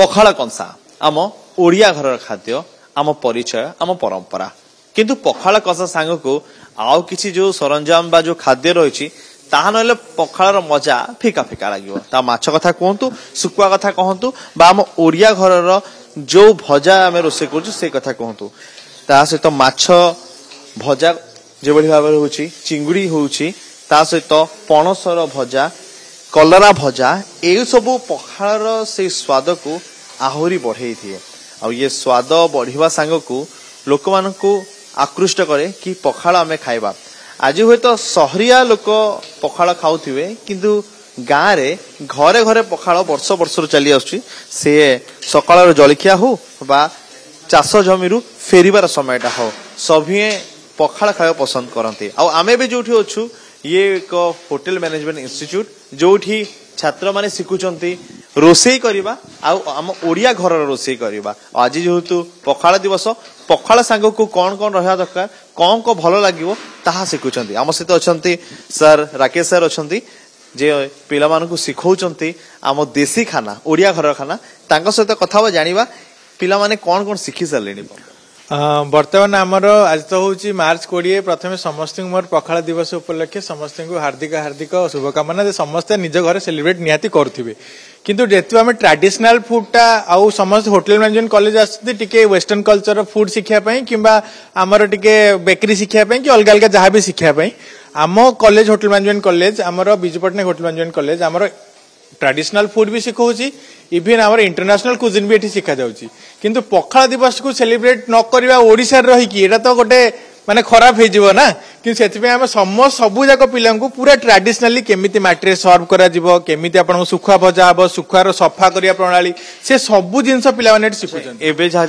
पखाल कंसा आम ओडिया घर खाद्य आम परिचय आम परंपरा किंतु पखाल कंसा सांग को आउ किसी जो सरंजाम बा जो खाद्य रही ताहा नले पखाल मजा फिका फिका लगे ता माछ कथा कहतु सुकुआ कथा कहतु बा आम ओडिया घर जो भजा आम रोसे कर से कथा कहतु ता सहित माछ भजा जो भाव होची चिंगुड़ी होची ता सहित पणसर भजा कलरा भजा ए सब पखाल से स्वाद को आहुरी बढ़ई थी आ ये स्वाद बढ़िया सांग को लोक मान को आकृष्ट करे कि पखाल आमे खाइबा आज हुए तो सहरिया लोक पखाल खाऊथिबे किंतु गाँ रे घरे घरे पखाल वर्ष वर्ष चली आसुची से सकाळ जलखिया हो बा चाष जमीरु फेरिबार समयटा हो सभी पखाल खाया पसंद करते आमे भी जो अच्छु ये एक होटल मैनेजमेंट इंस्टीट्यूट जो छात्र माने शिखुचंती रोसई करबा आम ओडिया घर रोसई करबा आज जेहेतु पखाल दिवस पखाल सांग को कौन कौन रहा दरकार कौन को भल लागिवो ताहा शिखुचंती आम सहित अच्छंती सर राकेश सर अच्छंती जे पिला मानकु शिखौचंती आम देसी खाना ओडिया घर खाना तांको सहित कथा जानिबा पिला माने कौन कौन शिखि सरलेनी बर्तमान आमर आज तो हूँ मार्च 20 प्रथम समस्त मोर पखाल दिवस उपलक्षे समस्त को हार्दिक हार्दिक शुभकामना समस्ते निज घर सेलिब्रेट निहाती करुवे किंतु जेतु आम ट्रेडिशनल फूडटा आउ समस्त होटल मैनेजमेंट कॉलेज आसती टिके वेस्टर्न कल्चर फूड शिखापी किंबा आमर टिके बेकरी शिखापी कि अलग अलग जहाँ भी शिखापी आम कॉलेज होटल मैनेजमेंट कॉलेज आमर Biju Patnaik hotel management college आमर ट्रेडिशनल फूड भी शिखाऊँ इभन आम इंटरनेशनल कुजिन भी शिखा जाऊँगी किंतु पखाल दिवस को सेलिब्रेट न करवा ओडिशा रहीकि एटा तो गोटे माने खराब हो ना कि आम समस्त सबू जाक पिला पूरा ट्रेडिशनली केमिति माटी सर्व करा जिवो केमिति आपन सुखुआ भजा हबो सुखुआर सफा करिया प्रणाली से सबू जिंस पिला माने शिखुछन एबे जहा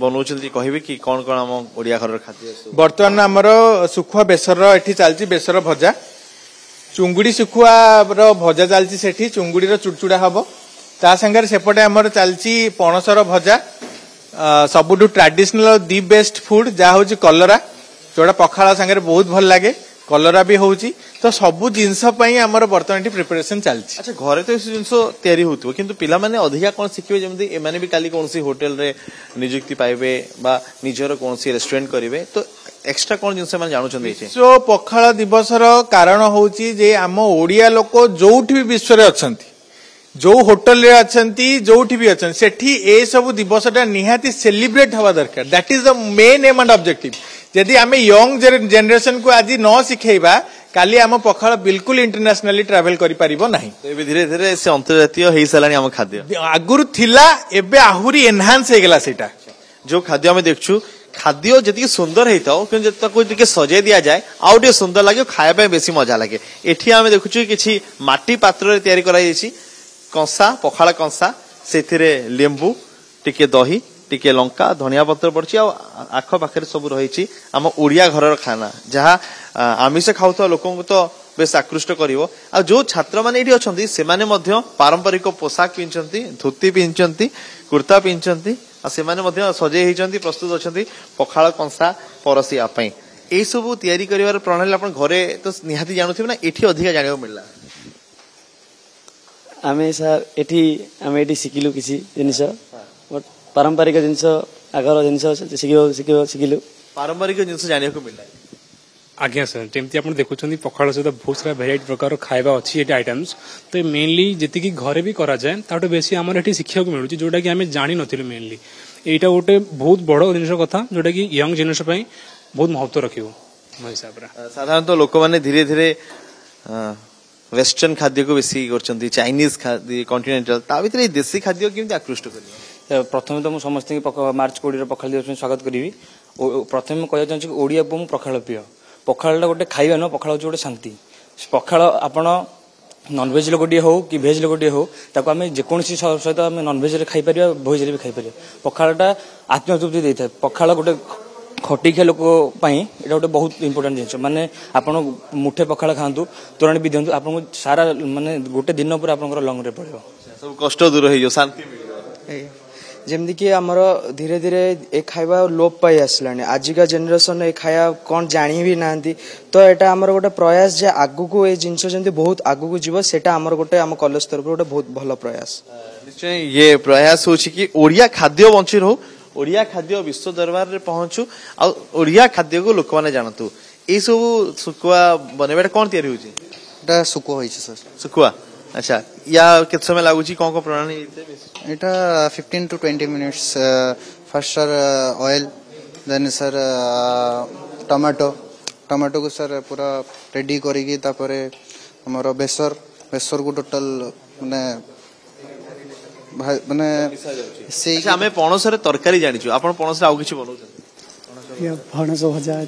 बनौचंती कहबे कि कोन कोन हम ओडिया घर खाद्य वर्तमान हमर सुखुआ बेसर एठी चलची बेसर भजा चुंगुड़ी सुखुआ भजा चलची सेठी चुंगुड़ी रो चुड़चुड़ा हबो ता संगे सेपटे हमर चलची पणसर भजा सबुठु ट्रेडिशनल दि बेस्ट फूड जहाँ हूँ कलरा जोड़ा पखाल संगे बहुत भल लगे कलरा भी होची तो सबु जिनस आमर बर्तमान प्रिपरेशन चलती अच्छा घरे तो जिन तैयारी होतो किंतु पिला माने अधिका कोन शिखिबे जेमति एमाने भी काली कोनसी होटल रे नियुक्ति पाइबे बा निजर कोनसी रेस्टोरेंट करिवे तो एक्स्ट्रा कोन जिनस माने जानु छथि सो पखाल दिवसर कारण होची जे आम ओडिया लोक जोठी भी विश्व रे अछंती जो होटल रे अछंती जोठी भी अछंती सेठी ए सब दिवसटा निहाती सेलिब्रेट हवा दरकार that is the main M and objective यदि आम यंग जेनरेशन को आज न शिखेबा काली आम पखाल बिल्कुल इंटरनेशनली ट्रैवल करि परिबो नाही एबे धीरे धीरे से अंतर्जातीय हेई सलानी आम खाद्य आगुरु थिला एबे आहुरी एनहांस हे गेला सेटा जो खाद्य हम देखछु खाद्य जति सुंदर हेताओ कि ताको टिके सजाय दिया जाए आउ टिके सुंदर लागे खाया पे बेसी मजा लागे एठी हम देखछु किछि माटी पात्र रे तयारी कराई छि कंसा पखाल कंसा से लेंबू टिके दही टिके लंका धनिया पत्र पड़ी आख पाखे सब रही आम ओडिया घर खाना जहाँ आमिष खाऊा लोक तो बेस आकृष्ट कर जो छात्र मैंने ये अच्छा से पारंपरिक पोशाक पिंधि धोती पिंधि कुर्ता पिंधि से सजे होती प्रस्तुत अच्छा पखाल कंसा परसिया यही सब तैयारी कर प्रणाली आप घरे तो निहाती जानू ना ये अधिक जाना मिलला आमे सर एठी शिखिलु किसी जिनिस पारंपरिक जिनिस आगर जिनिस शिखिलु पारंपरिक जिनिस जानिया को मिलला आज्ञा सर जमती आप देखुं पखाल सहित बहुत सारा भेराइटी प्रकार खाଇବା अच्छी ये आइटम्स तो मेनली जी घरे भी करा जाए ताठू बेसी आमर ये शिखा मिलूँ जोटा कि आम जानी नु मेनली यहाँ गोटे बहुत बड़ जिन कथा जोटा कि यंग जेनेरेशन बहुत महत्व रखियो हिसाब से साधारणतः लोक मैंने धीरे धीरे वेस्टर्न खाद्य को बेसी करछंती चाइनीज खाद्य कॉन्टिनेंटल ता भीतर देसी खाद्य केमती आकृष्ट करियो प्रथम तो समस्त मार्च 20 पखाल दिवस स्वागत करी प्रथम कहना चाहिए ओडिया को पखाल प्रिय पखाल गोटे खाଇବା न पखाल गोटे शांति पखाल आपण नॉनवेज लोकटे हो कि भेज लोकटे हो ताको आम जेकोसी सहित आम नॉनवेज खाई पारिबा भेज भी खाई पारिबा पखालटा आत्मतृप्ति देता है पखाल गोटे खटिखिया लोक यहाँ गोटे बहुत इंपोर्टेंट जिन माने आपन मुठे पखाल खातु तोराणी भी दिंतु आपको सारा माने गोटे दिन पर आप लंग रे पड़ो सब कष्ट दूर हो शांति जमती कि आमर धीरे धीरे ए खाଇବା लोप पाई आसला आजिका जेनेरेशन ए खाया कौन जानी भी ना तो यहाँ आमर गोटे प्रयास जे आगु को ए जिनस जमी बहुत आगु को जीव सेटा आमर गोटे आम कॉलेज तरफ गोटे बहुत भल प्रयास निश्चय ये प्रयास हो कि ओडिया खाद्य बंची रहू ओडिया खाद्य विश्व दरबार रे पहुंचू आ ओडिया खाद्य को लोक माने जानतु ए सब सुकुआ बनेबा कौन तैयारी होची এটা শুকো হয়েছে স্যার सुकुआ अच्छा या केते समय लागुची कौन कौन प्रणाली এটা 15 to 20 minutes first sir oil then sir tomato tomato को सर पूरा रेडी करिकी तापरे हमर बेसर बेसर को टोटल माने माने से अच्छा हमें पणस रे तरकारी जानिछु आपण पणस रे आउ किछि बनौ ये पणस भजा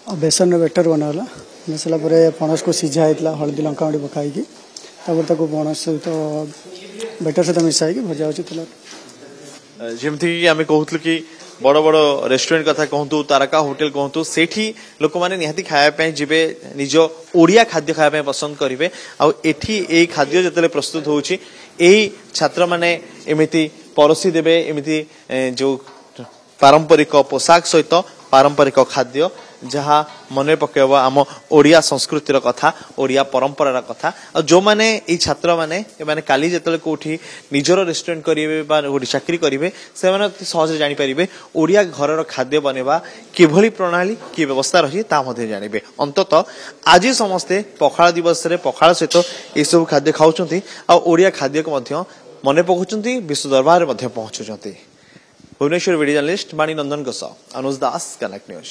और बेसन में बेटर बनाला मसला पर पणस को सिझा होता हल्दी लंका गुड़ी पकाई तापर पणस सहित बेटर सहित मिसाई भजा होची तेल जेमथि आमे कहउतलु कि बड़ बड़ रेस्टोरेंट कथा कहतु तारका होटल कहतु सेठी लोक माने निहाती खाया पे जिबे निज ओडिया खाद्य खाया पे पसंद करिवे आ एठी ए खाद्य जतले प्रस्तुत होउची एही छात्र माने एमिति परोसी देबे एमिति जो पारंपरिक पोशाक सहित पारंपरिक खाद्य जहाँ मन पकेबा आम ओडिया संस्कृतिर कथा ओडिया परंपरार कथा और जो माने ई छात्र माने माने काली जतले कोठी निजर रेस्टोरेंट करिवे बा कोठी चाकरी करिवे से माने सहज जानि परिबे ओडिया घरर खाद्य बनेबा किभली प्रणाली की व्यवस्था रही ता मध्ये जानिबे अंततः आज समस्ते पखाळ दिवस रे पखाळ सहित ए सब खाद्य खाउचंती आ ओडिया खाद्य को मध्ये मने पकुचंती विश्व दरबार रे मध्ये पहुंचुचंती भुवनेश्वर वीडियो जर्नलिस्ट मानी नंदन गोसा अनुज दास कनेक्ट न्यूज।